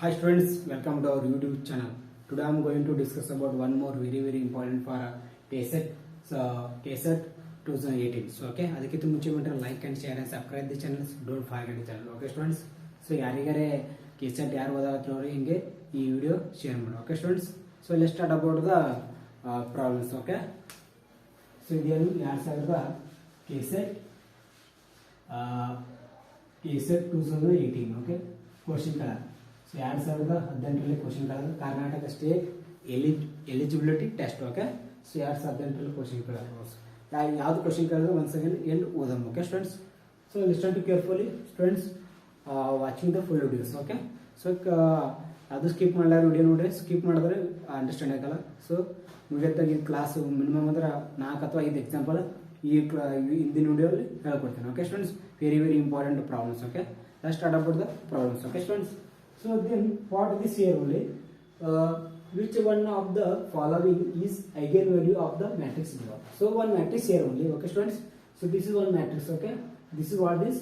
Hi students, welcome to our YouTube channel. Today I am going to discuss about one more very important for KSET. So KSET 2018. So okay, ಅದಕ್ಕಿಂತ ಮುಂಚೆ like and share and subscribe the channel. Don't forget the channel. Okay students. So ಯಾರಿಗಾರೆ KSET ಯಾರು ಓದಾಕತ್ತೀರೋ ಹಿಂಗೆ ಈ video share ಮಾಡಿ. Okay students. So let's start about the problems. Okay. So ಇದೇನು 2000 KSET KSET 2018. Okay. Question colour. So 2018 question ಗಳು Karnataka state eligibility test. Okay, so 2018 question ಗಳು ಯಾವ್ದು question ಕೇಳಿದ್ರೆ ಒನ್ ಸೆಕೆಂಡ್ ಎಲ್ಲಿ ಓದಮ್. Okay students, so listen to carefully students watching the full videos. Okay, so ಅದು skip ಮಾಡಲಾರ video ನೋಡ್ರಿ, skip ಮಾಡಿದ್ರೆ ಅಂಡರ್ಸ್ಟ್ಯಾಂಡ್ ಆಗಲ್ಲ. ಸೊ ಮುಗಿಯತ್ತಾಗಿ ಕ್ಲಾಸ್ ಮಿನಿಮಮ್ ಅಂದ್ರೆ 4 ಅಥವಾ 5 ಎಕ್ಸಾಂಪಲ್ ಈ ಹಿಂದಿನ ವಿಡಿಯೋಲಿ ಹೇಳ್ಕೊಡ್ತೀನಿ. Okay students, very important problems. Okay, let's start about the problems. Okay students, so then what this here only, which one of the following is eigenvalue of the matrix below. So one matrix here only. Okay students, so this is one matrix. Okay, this is what this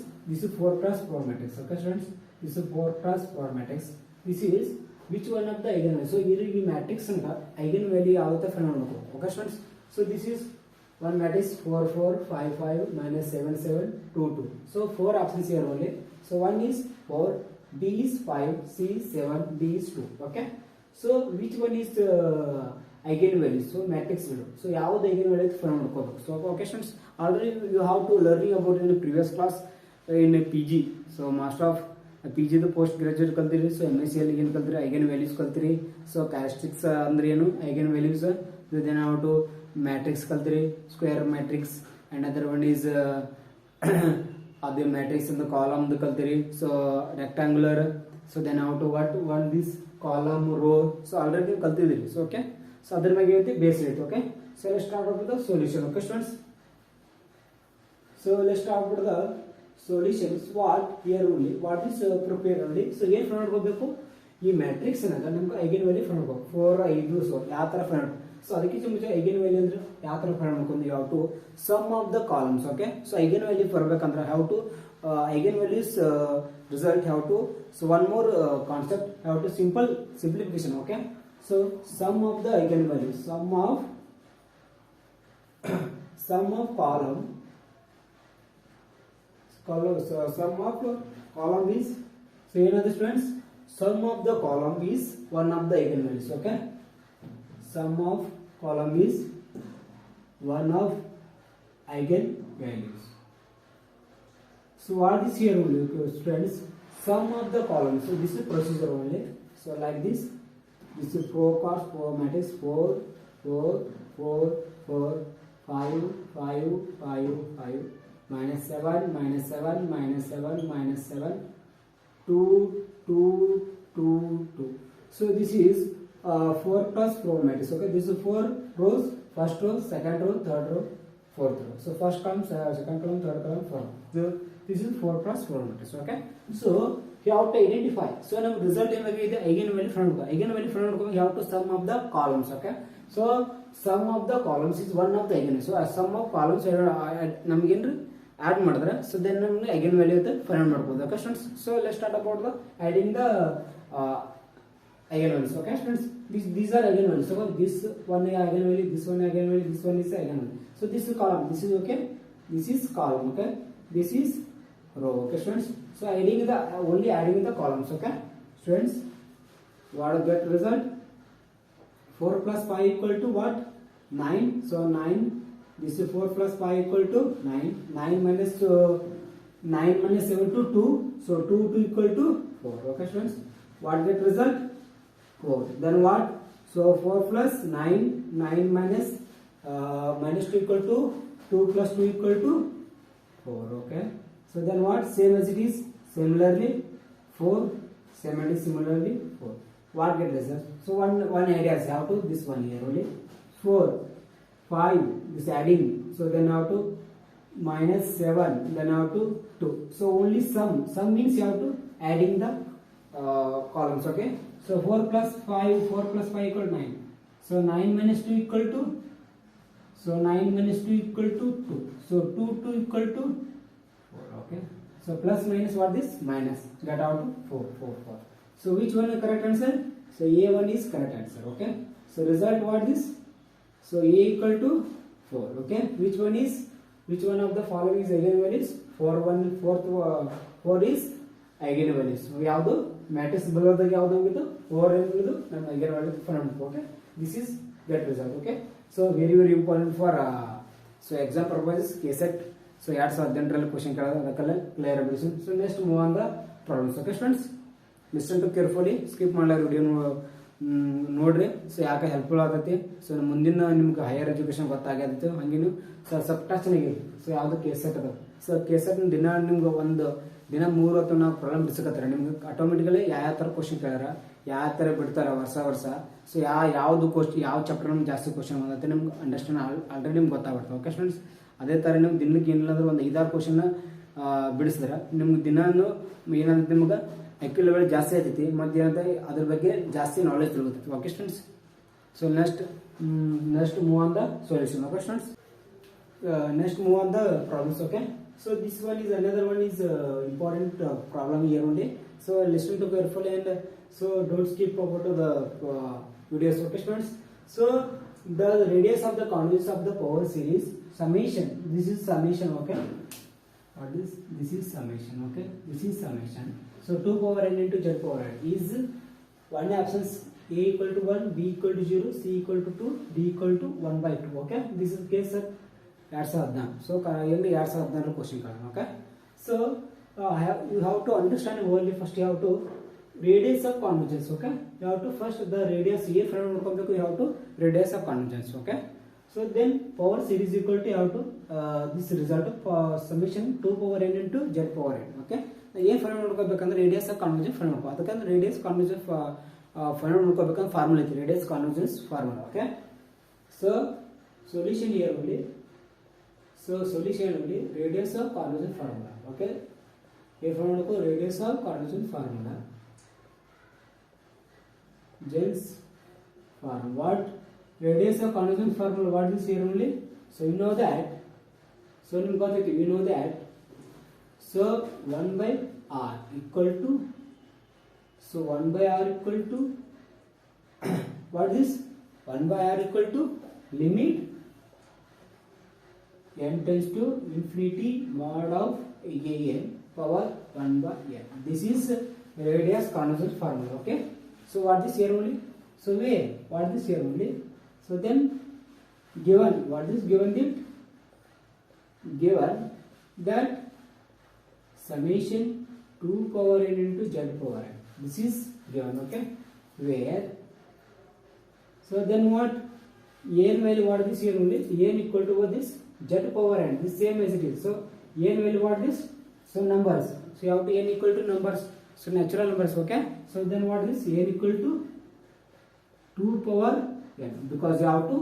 is 4 cross 4 matrix. Okay students, this is 4 cross 4 matrix. This is which one of the eigenvalue. So here ಈ matrix ಅಂತ eigenvalue ಯಾವತ್ತ find ಮಾಡಬೇಕು. Okay students, so this is one matrix 4 4 5 5 minus 7 7 2 2. So 4 options here only. So one is 4, B is 5, C is 7, D is 2. Okay, so which one is eigenvalue? So matrix value. So ಯಾವುದು eigenvalue ಅಂತ find ಮಾಡ್ಕೋಬೇಕು. So okay students, already you have to learning about in the previous class in PG. So master of PG the post graduate ಕಲ್ತಿರಿ. So MSc ಅಲ್ಲಿ ಏನು ಕಲ್ತಿರಿ, eigenvalues ಕಲ್ತಿರಿ. So characteristics ಅಂದ್ರೆ ಏನು, eigenvalues. Then how to matrix ಕಲ್ತಿರಿ, square matrix, and other one is the matrix in the column the kaltiri. So rectangular. So then how to what one this column row. So already kaltidiri. So okay, so adar mage irutte base rate. Okay, so let's start with the solution. Okay students, so let's start with the solutions. What here only, what is prepared only. So ಏನು find ಮಾಡಬೇಕು, ಈ matrix ನಾಗ ನಮಗೆ eigen value find ಮಾಡಬೇಕು. 4 5 so ಯಾವ ತರ find ಮಾಡಬೇಕು. So ಅದಕ್ಕಿಂತ ಮುಂಚೆ ಐಗನ್ ವ್ಯಾಲ್ಯೂ ಅಂದ್ರೆ ಯಾವ ತರ ಫೈಂಡ್ ಮಾಡ್ಕೊಂಡು ಯಾವ to sum of the columns. Okay, so eigen value ಬರಬೇಕಂದ್ರೆ how to eigen values result how to. So one more concept how to simplification. Okay, so sum of the eigen value, sum of column sum of column is, so ಏನದು students, sum of the column is one of the eigenvalues. Okay, sum of column is one of eigenvalues. So what is here only, okay, students, sum of the column. So this is procedure only. So like this is 4 cross 4 matrix, 4 4 4 4 5 5 5 5 minus 7 minus 7 minus 7 minus 7 2 2 2 2. So this is 4 plus 4 matrix. Okay, this is 4 rows, first row, second row, third row, fourth row. So first column, second column, third column, fourth. So this is 4 plus 4 matrix. Okay, so you have to identify. So now result ಏನಾಗಿದೆ, eigenvalue find ಮಾಡ್ಕೋ. eigenvalue find ಮಾಡ್ಕೋ, you have to sum of the columns. Okay, so sum of the columns is one of the eigenvalue. So sum of columns ನಮಗೆ ಏನ್ರಿ add ಮಾಡಿದ್ರೆ, so then ನಮಗೆ eigen value ಅಂತ find ಮಾಡ್ಬೋದು. Okay students, so let's start about the adding the eigen values. Okay students, these are eigen values. So this one eigen value, this one eigen value, this one is eigen value. So this is column, this is okay, this is column. Okay, this is row. Okay students, so adding the only adding the columns. Okay students, what get result, 4 plus 5 equal to what, 9. So 9, this is 4 plus 5 equal to 9. 9 minus 7 to 2. So 2 equal to 4. Okay students, what get result, 4. Then what, so 4 plus 9, 9 minus 2 equal to 2 plus 2 equal to 4. Okay, so then what, same as it is, similarly 4, similarly 4. What get result, so one idea is how to this one here only, 4 5 this adding. So then how to minus 7, then how to 2. So only sum means you have to adding the columns. Okay, so 4 plus 5 equal 9. So 9 minus 2 equal to, so 9 minus 2 equal to 2. So 2 equal to 4. Okay, so plus minus what this minus, get out to 4 4 4. So which one is correct answer? So A1 is correct answer. Okay. So result what this? So A equal to 4. Okay. Which one of the following is eigenvalues? 4 is eigenvalues. So ಯಾವುದು matrix ಬರೋದಾಗ ಯಾವುದು ಹೋಗಿದ್ದು 4 ಎಂಬುದು ನಮ್ಮ eigenvalue find ಮಾಡಬೇಕು. Okay. This is get result. Okay. So very important for so exam purposes KSET. So 2018 question ಕೇಳೋದು ಅದಕ್ಕೆಲ್ಲ clear ಆಗಿಬಿಡಿ. So next move on the problems. Okay students, listen to carefully, skip ಮಾಡಲ್ಲ video ನೋಡ್ರಿ. So ಯಾಕೆ helpful ಆಗತ್ತೆ. So ಮುಂದಿನ ನಿಮ್ಗೆ higher education ಗೊತ್ತಾಗತ್ತೆ. ಹಂಗೆ ನೀವು ಸ್ವಲ್ಪ ಟಚ್ ಚೆನ್ನಾಗಿ. ಸೊ ಯಾವುದು KSET ಅದ. ಸೊ KSET ದಿನ ನಿಮ್ಗೆ ಒಂದು ದಿನ 3 ಅಥವಾ 4 ಪ್ರಾಬ್ಲಮ್ ಬಿಡಿಸಕತ್ತಾರೆ. ನಿಮ್ಗೆ ಆಟೋಮೆಟಿಕಲಿ ಯಾವ ಥರ ಕ್ವಶನ್ ಕೇಳಾರ, ಯಾವ ಥರ ಬಿಡ್ತಾರ ವರ್ಷ. ಸೊ ಯಾವ್ದು ಕ್ವಶನ್ ಯಾವ ಚಾಪ್ಟರ್ ನಮ್ಗೆ ಜಾಸ್ತಿ ಕ್ವಶನ್ ಬಂದತ್ತೆ ನಿಮ್ಗೆ ಅಂಡರ್ಸ್ಟ್ಯಾಂಡ್ ಆಲ್ರೆಡಿ ನಿಮ್ಗೆ ಗೊತ್ತಾಗ್ಬಿಡ್ತಾವೆ. ಓಕೆ ಸ್ಟೂಡೆಂಟ್ಸ್, ಅದೇ ಥರ ನೀವು ದಿನಕ್ಕೆ ಏನಿಲ್ಲ ಒಂದು 5-6 ಕ್ವಶನ್ ಬಿಡಿಸಿದ್ರೆ ನಿಮ್ಗೆ ದಿನಾನು ಏನಂತ ನಿಮ್ಗೆ ಐಕ್ಯೂ ಲೆವೆಲ್ ಜಾಸ್ತಿ ಆಗ್ತೈತಿ. ಮತ್ತೆ ಏನಂತ ಅದ್ರ ಬಗ್ಗೆ ಜಾಸ್ತಿ ನಾಲೆಜ್ ತಿಳ್ಕೊತೈತಿ. Okay students, so next move on the solution. Okay students, next move on the problems. Okay, so this one is another one is important problem here only. So listen to carefully and so don't skip over to the videos. Okay students, so the radius of the convex of the power series summation, this is summation. Okay, what is this is summation. Okay, this is summation. So 2 power n into z power n is one options a equal to 1, b equal to 0, c equal to 2, d equal to 1/2. Okay, this is case sir 2014. So ಇಲ್ಲಿ 2014 question ಕಾರಣ. Okay, so you have to understand only first you have to radius of convergence. Okay, you have to first the radius a friend ನೋಡ್ಕೊಬೇಕು. you have to radius of convergence. Okay, so then power series equal to you have to this result of summation 2 power n into z power n. Okay, a find ನೋಡ್ಕೊಬೇಕಂದ್ರೆ radius of convergence find ನೋಡ್ಕೋ. ಅದಕ್ಕೆ radius convergence find ನೋಡ್ಕೋಬೇಕಂದ್ರೆ formula ಐತಿ, radius convergence formula. Okay, so solution here only. So solution will be radius of convergence formula. Okay, if I want to radius of convergence formula, Jens formula. What radius of convergence formula? What is here only? So you know that. So you know that. So 1/r equal to. So 1/r equal to. What is 1/r equal to limit n tends to infinity mod of an power 1/n. This is radius convergence formula. Okay, so what is here only? So where what is here only? So then given what is given that summation 2 power n into z power n, this is given. Okay, where so then what n value what is here only? N equal to what this z power n, this same as it is. So n value what is? So numbers. So you have to n equal to numbers, so natural numbers. Okay, so then what is n equal to 2 power n, because you have to.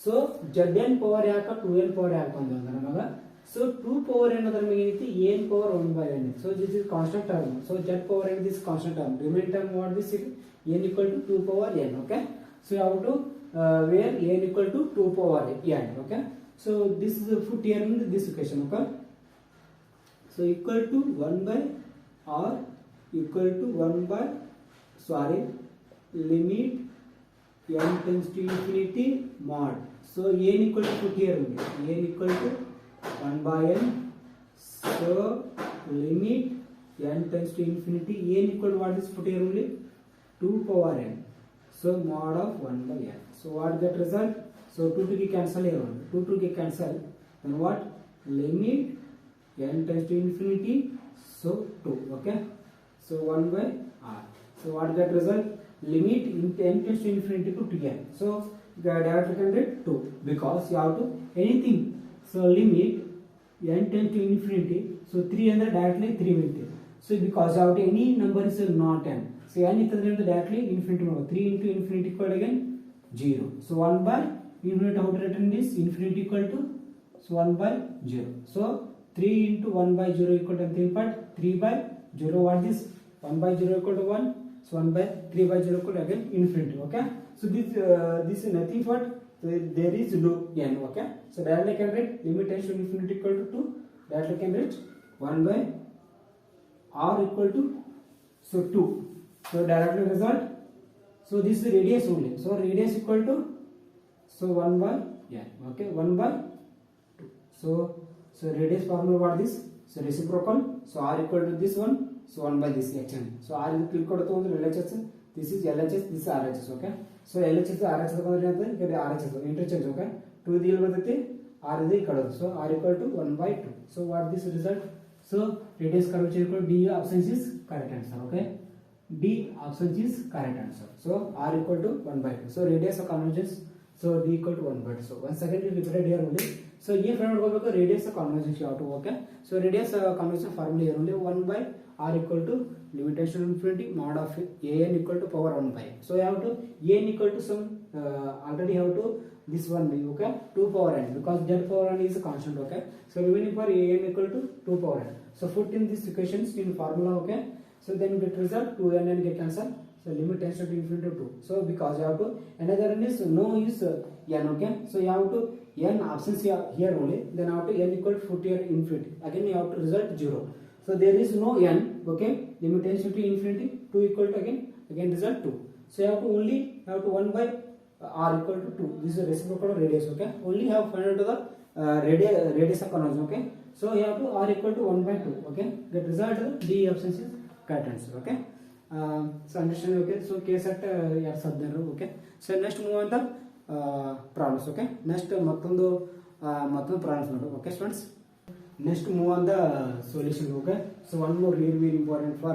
So zn power ಯಾಕ 2n power ಯಾಕ ಬಂದ ನಮಗ. So 2 power n ಅದರ ಮೇಲೆ ಏನೈತಿ n power 1/n. So this is constant term. So z power n this constant term. Remaining term what this n equal to 2 power n. Okay, so you have to where n equal to 2 power n. Okay, so this is put here in this equation. Okay, so equal to 1/r equal to limit n tends to infinity mod. So n equal to put here only, n equal to 1/n. So limit n tends to infinity, n equal to what is put here only 2 power n. So mod of 1/n. So what that result? So 2 to cancel here only, 2 to cancel, then what limit n tends to infinity, so 2. Okay, so 1/r. So what that result? Limit n tends to infinity to n. So directly can get 2 because you have to anything. So limit n tends to infinity, so 3 under directly 3 will take. So because you have to any number is not n. So n is directly infinity. 3 into infinity equal again 0. So 1/infinity how to written this infinity equal to so 1/0. So 3 into 1/0 equal to anything but 3/0. What is 1/0 equal to 1? So 1/3/0 equal to again infinity. Okay, so this is nothing but there is loop n. Okay, so directly can write limit tends to infinity equal to 2. Directly can write 1/r equal to so 2. So directly result, so this is radius only, so radius equal to, so 1 by n, okay, 1 by 2. So radius formula what this, so reciprocal, so r equal to this one, so 1 by this hn, so r is equal to LHS, this is LHS, this is RHS, okay. So LHS RHS ಬಂದ್ರೆ ಅಂತ RHS interchange, okay, 2 ಇಲ್ಲಿ ಬರ್ತೈತಿ, r ಇದೆ ಈ ಕಡೆ, so r equal to 1 by 2. So what this result, so radius curvature equal to d option is correct answer, okay, d option is correct answer. So r equal to 1 by 2. So radius of convergence, so d equal to 1 by 2. So once again we repeated here only. So ये find करबेको radius of convergence you have to, okay. So radius convergence formula here only 1 by r equal to limitation infinity mod of an equal to power 1 by. So you have to an equal to some already have to this one be, okay, 2 power n, because z power n is a constant, okay. So remaining for an equal to 2 power n. So put in these equations in formula, okay. So then get result 2n and get cancel. So limit tends to infinity to 2. So because you have to another one is no is n, okay. So you have to n options here only, then you have to n equal to 40 or infinity. Again you have to result 0. So there is no n, okay. Limit tends to infinity, 2 equal to again result 2. So you have to only have to 1 by r equal to 2. This is a reciprocal radius, okay. Only have find out the radius of convergence, okay. So you have to r equal to 1 by 2, okay. Get result d option is correct answer, okay. So understand, okay. So case at okay. So next move on the problems, okay. Next ಮತ್ತೊಂದು problems ನೋಡು, okay students. Next move on the solution, okay. So one more really important for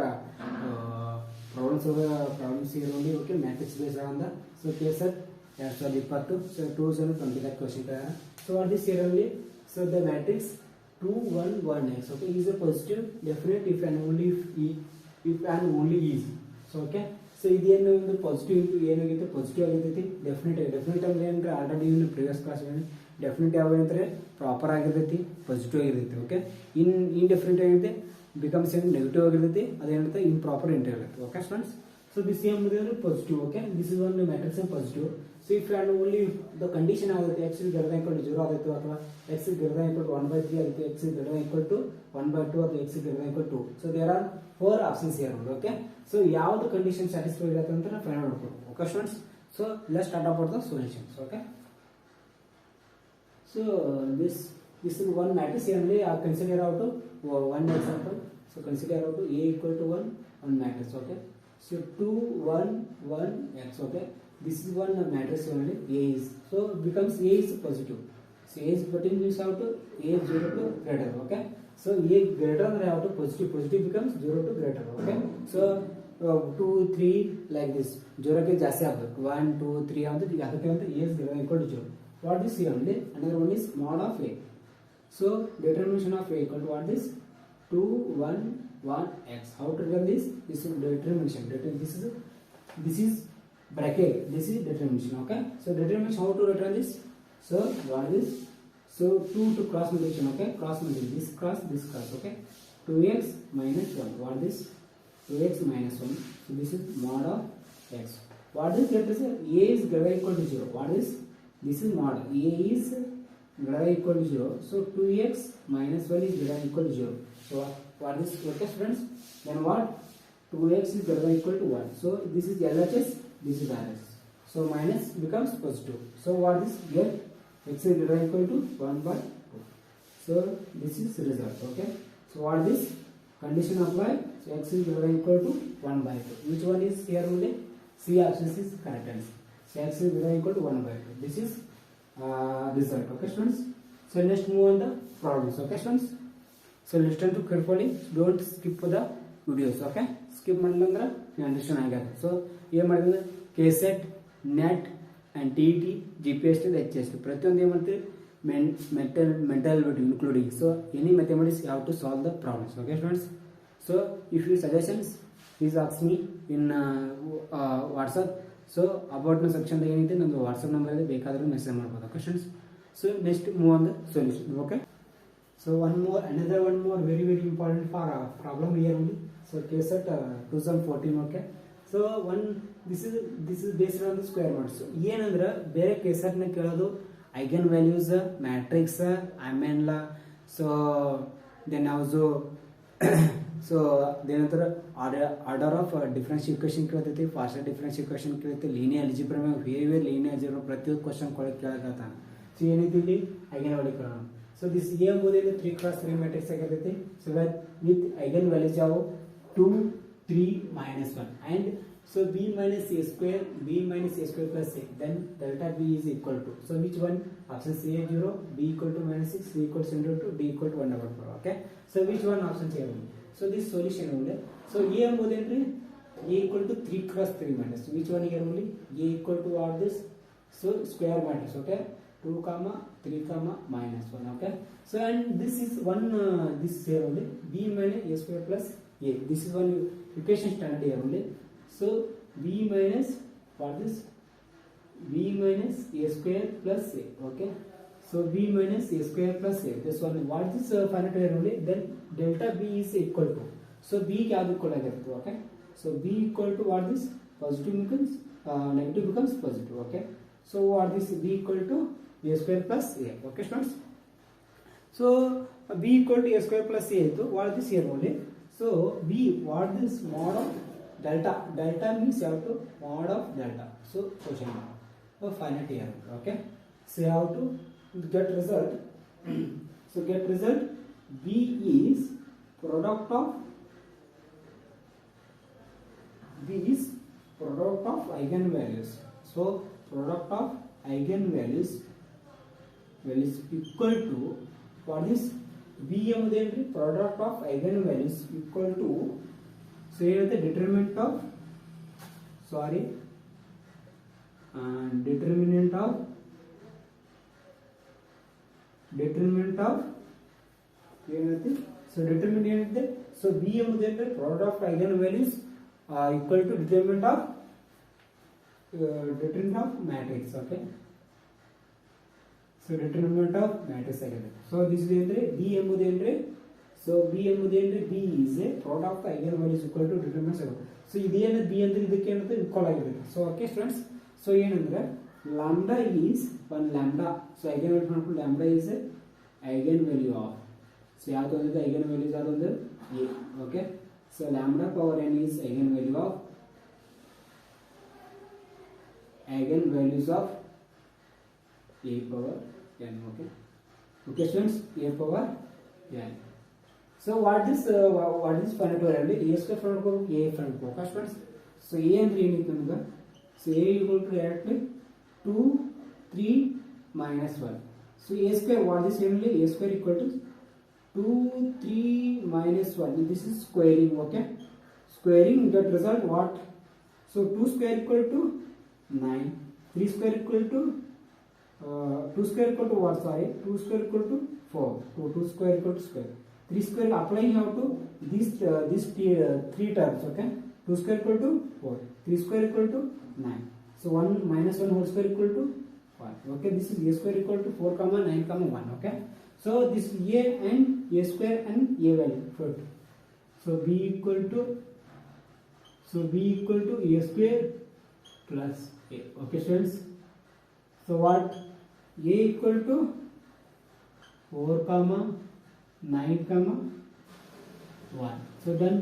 problems here only, okay. Matrix based on the, so case at 2020, so 2020 that question. So what is here only, so the matrix 2 1 1 x, okay, is a positive definite if and only if and only is, so okay. So ಇದೇನು ಒಂದು positive into ಏನಾಗಿತ್ತು positive ಆಗಿರ್ತೈತಿ, definite ಅಂದ್ರೆ ಏನಂದ್ರೆ already ಇನ್ನು previous class definite ಯಾವ ಏನಂದ್ರೆ proper ಆಗಿರ್ತೈತಿ, ಪಾಸಿಟಿವ್ ಆಗಿರ್ತೈತಿ, ಓಕೆ. ಇನ್ಡೆಫಿನೆಟ್ ಆಗಿರುತ್ತೆ ಬಿಕಮ್ಸ್ ಏನು ನೆಗೆಟಿವ್ ಆಗಿರ್ತೈತಿ, ಅದೇನಿರುತ್ತೆ ಇಂಪ್ರಾಪರ್ ಇಂಟರ್ ಇರುತ್ತೆ, ಓಕೆ ಸ್ಟೂಡೆಂಟ್ಸ್. ಸೊ ದಿಸ್ ಏನ್ ಮಾಡಿದ್ರೆ positive, okay. This is one matrix positive. So if and only the condition ಆಗುತ್ತೆ X is greater equal to 0 ಆಗುತ್ತೆ, ಅಥವಾ X is greater equal to 1/3 ಆಗುತ್ತೆ, X is greater equal to 1/2 ಅಥವಾ X is greater equal to 2. So there are 4 options here, okay. So ಯಾವುದು condition satisfy ಇರುತ್ತೆ ಅಂತ find ಮಾಡ್ಕೊಳ್ಳಿ, okay students. So let's start about the solutions, okay. So this is one matrix here only. Consider how to one example. So consider how to a equal to 1 matrix, okay. So 2 1 1 x, okay. This is one matrix only. A is, so becomes a is positive. So a is putting this out to a 0 to greater, okay. So a greater than how to positive becomes 0 to greater, okay. So 2 3 like this 0 के ಜಾಸ್ತಿ ಆಗಬೇಕು, 1 2 3 ಆಗುತ್ತೆ, ಅದಕ್ಕೆ ಅಂತ a is greater equal to 0. What is here only, another one is mod of a. So determination of a equal to what is 2 1 1 x. How to write this? This is determination. This is bracket. This is determination. Okay. So determination, how to write this? So what is, so 2 to cross multiplication. Okay. Cross multiplication. This cross. Okay. 2x minus 1. What is this? 2x minus 1. So this is mod of x. What is that? A is greater equal to 0. What is? This is mod a is greater equal to 0. So 2x minus 1 is greater equal to 0. So what is, okay students? Then what? 2x is greater equal to 1. So this is LHS, this is RHS. So minus becomes positive. So what is get? X is greater equal to 1 by 2. So this is result, okay. So what is condition apply? So x is greater equal to 1 by 2. Which one is here only? C option is correct answer. So x is greater equal to 1 by 2. This is result, okay students. So next move on the problems, okay students. So listen to carefully, don't skip the videos, okay. Skip ಮಾಡಿಲ್ಲ you understand ಆಗತ್ತೆ. So ಏನು ಮಾಡಿದ್ರೆ KSET, NET and TET, GPST, HST ಪ್ರತಿಯೊಂದು ಏನು ಮಾಡ್ತೀವಿ mental ability including. So any mathematics you have to solve the problems, okay students. So if you suggestions please ask me in WhatsApp. So about the section ಏನಿದೆ ನಮ್ಮದು WhatsApp number ಇದೆ, ಬೇಕಾದರೂ message ಮಾಡ್ಬೋದು, okay students. So next move on the solution, okay. So another one more very important for problem here only. So case at 2014, okay. So this is based on the square root. So ಏನಂದ್ರೆ ಬೇರೆ case ನ ಕೇಳೋದು eigen values, matrix, ಆಮೇಲೆ so then also so देनंतर order of differential equation ಕೇಳ್ತೈತಿ partial differential equation ಕೇಳ್ತೈತಿ linear algebra variable linear algebra ಪ್ರತಿಯೊಂದು question ಕೇಳಕತ್ತಾನ ಸೊ ಏನೈತಿ ಇಲ್ಲಿ ಐಗನ್ ವ್ಯಾಲ್ಯೂ ಕೇಳೋಣ ಸೊ ದಿಸ್ ಎ ಎಂಬುದೇನು 3x3 ಮ್ಯಾಟ್ರಿಕ್ಸ್ ಆಗಿರ್ತೈತಿ ಸೊ ವಿತ್ ಐಗನ್ ವ್ಯಾಲ್ಯೂಸ್ ಯಾವ 2 3 -1 and so b minus a square plus a then delta b is equal to so which one option c is 0 b equal to -6 c equal to 2 d equal to 1/4 okay so which one option is so this solution only so a ಎಂಬುದೇನ್ರಿ a equal to 3 cross 3 matrix which one here only a equal to all this so square matrix okay 2 comma 3 comma -1 okay so and this is one this here only b minus a square plus a this is one equation standard here only so b minus what is b minus a square plus a okay so b minus a square plus a this one what is finite here only then delta b is equal to so b ಯಾವುದು equal ಆಗಿರುತ್ತೆ okay so b equal to what is positive becomes negative becomes positive okay so what is b equal to a square plus a okay students so b equal to a square plus a to what is here only so b what is mod of delta means you have to mod of delta so question mark so finite here okay so you have to get result so get result b is product of eigenvalues so product of eigenvalues values equal to what is b ಎಂಬುದೇನ್ರಿ product of eigenvalues equal to so here the determinant of ಏನೈತಿ so determinant ಏನಿದೆ so b ಎಂಬುದೇನ್ರಿ product of eigenvalues equal to determinant of matrix okay so determinant of matrix ಆಗಿದೆ so this is ಅಂದ್ರೆ b ಎಂಬುದೇನ್ರಿ so b ಎಂಬುದೇನ್ರಿ b is a product of eigenvalues equal to determinant ಆಗುತ್ತೆ so ಇದೇನ b ಅಂದ್ರೆ ಇದಕ್ಕೆ ಏನಂತ equal ಆಗಿರುತ್ತೆ so okay students so ಏನಂದ್ರೆ lambda is one lambda so eigenvalue ಮಾಡ್ಕೊಂಡು lambda is a eigenvalue of so ಯಾವುದು ಅಂದ್ರೆ eigenvalues ಯಾವುದು ಅಂದ್ರೆ a okay so lambda power n is eigenvalues of a power n okay students a power n so what is finite value a square front go a front go okay students so a ಅಂದ್ರೆ ಏನಿತ್ತು ನಮಗೆ so a equal to directly 2 3 -1 so a square what is only a square equal to 2 3 -1 this is squaring okay squaring get result what so 2 square equal to 9 3 square equal to 2 square equal to what sorry 2 square equal to 4 2 square equal to square 3 square applying how to these three terms okay 2 square equal to 4 3 square equal to 9 so 1 -1 whole square equal to 1 okay this is a square equal to 4 comma 9 comma 1 okay so this a and a square and a value so b equal to a square plus a okay students so what a equal to 4 comma 9 comma 1 so then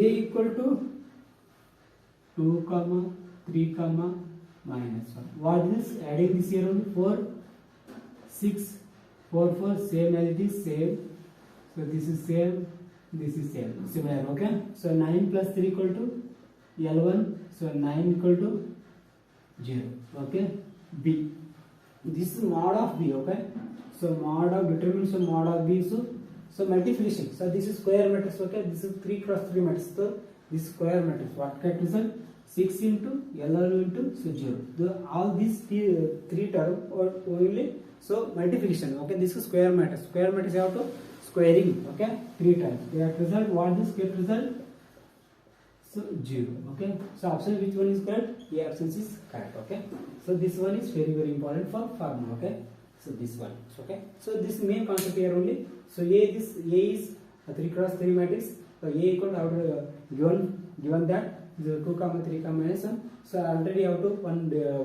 a equal to 2 comma 3 comma -1 what is adding this here only 4 6 4 same as it is same so this is same similar okay so 9 plus 3 equal to L1 so 9 equal to 0 okay b this is mod of b okay so mod of determinants of mod of b so multiplication so this is square matrix okay this is 3 cross 3 matrix so this square matrix what get result 6 into L1 into so 0 all these three term or only so multiplication okay this is square matrix you have to squaring okay 3 times that result what this get result so 0 okay so option which one is correct a option is correct okay so this one is very important for formula okay so this one okay so this main concept here only so a is a 3 cross 3 matrix so a equal to given that 2 comma 3 comma -1 so already have to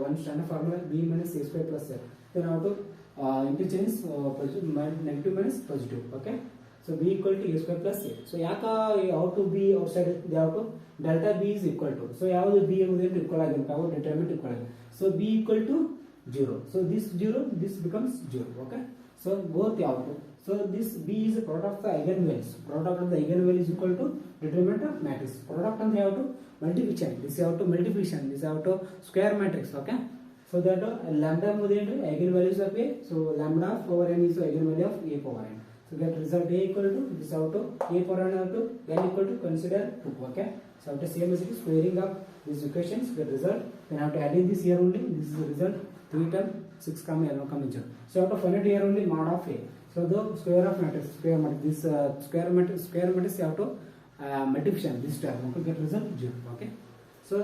one standard formula b minus a square plus a then how to interchange positive negative minus positive okay so b equal to a square plus a. So ಯಾಕೆ ಯಾವ to b outside ಯಾವ to delta b is equal to, so ಯಾವುದು b ಎಂಬುದೇನು equal ಆಗಿರುತ್ತೆ ಅವು determinant equal ಆಗಿದೆ. So b equal to 0. So this 0 this becomes 0. Okay, so both ಯಾವುದು. So this b is product of the eigen values. Product of the eigen values equal to determinant of matrix. Product ಅಂದ್ರೆ ಯಾವುದು multiplication, this ಯಾವುದು multiplication, this ಯಾವುದು square matrix. Okay, so that lambda ಎಂಬುದೇನು eigen values of a. So lambda over n is eigen value of a power n. So get result a equal to this out a power n out n equal to consider 2. Okay, so after same as it is squaring up these equations get result, then have to add in this here only. This is the result 3 term 6 come here, no come here. So out of finite here only mod of a. So the square of matrix, square matrix, this square matrix you have to multiplication this term. Okay, get result 0. Okay, so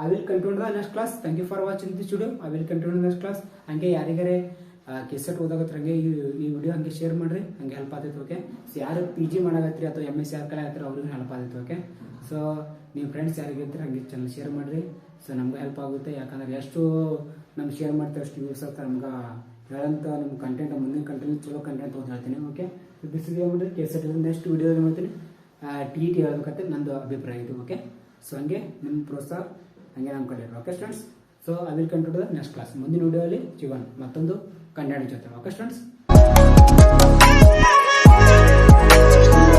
I will continue the next class. Thank you for watching this video. I will continue the next class. ಹಂಗೆ ಯಾರಿಗಾರೆ KSET ಓದಾಗತ್ರ ಹಂಗೆ ಈ video ಹಂಗೆ share ಮಾಡ್ರಿ, ಹಂಗೆ help ಆಗ್ತೈತೆ. Okay, so ಯಾರು P G ಮಾಡಾಕತ್ರಿ ಅಥವಾ MS ಯಾರು ಕಲೆ ಆಗ್ತಾರೆ ಅವ್ರಿಗೂ ಹೆಲ್ಪ್ ಆಗ್ತೈತೆ. ಓಕೆ, ಸೊ ನೀವು ಫ್ರೆಂಡ್ಸ್ ಯಾರಿಗೆ ಇರ್ತಾರೆ ಹಂಗೆ ಚಾನಲ್ ಶೇರ್ ಮಾಡಿರಿ. ಸೊ ನಮ್ಗೆ ಹೆಲ್ಪ್ ಆಗುತ್ತೆ, ಯಾಕಂದ್ರೆ ಎಷ್ಟು ನಮ್ಗೆ ಶೇರ್ ಮಾಡ್ತಾರೆ ಅಷ್ಟು ಯೂಸ್ ಆಗ್ತಾರೆ ನಮ್ಗೆ. ಹೇಳಂತ ನಿಮ್ಮ ಕಂಟೆಂಟ್ ಮುಂದಿನ ಕಂಟೆಂಟ್ ಚಲೋ ಕಂಟೆಂಟ್ ಓದಿ ಹೇಳ್ತೀನಿ. ಓಕೆ, ಸೊ ದಿಸ್ ಇದೆ ಮಾಡ್ರಿ ಕೆಸೆಟ್. ನೆಕ್ಸ್ಟ್ ವಿಡಿಯೋದಲ್ಲಿ ಮಾಡ್ತೀನಿ TET ಹೇಳ್ಬೇಕಂತ ನಂದು ಅಭಿಪ್ರಾಯ ಇದು. ಓಕೆ, ಸೊ ಹಂಗೆ ನಿಮ್ಮ ಪ್ರೋತ್ಸಾಹ ಹಂಗೆ ನಮ್ಮ ಕಡೆ. Okay students, so I will continue the next class. ಮುಂದಿನ ವಿಡಿಯೋಲಿ ಸಿಗೋಣ ಮತ್ತೊಂದು ಕಂಟೆಂಟ್ ಜೊತೆ. Okay students.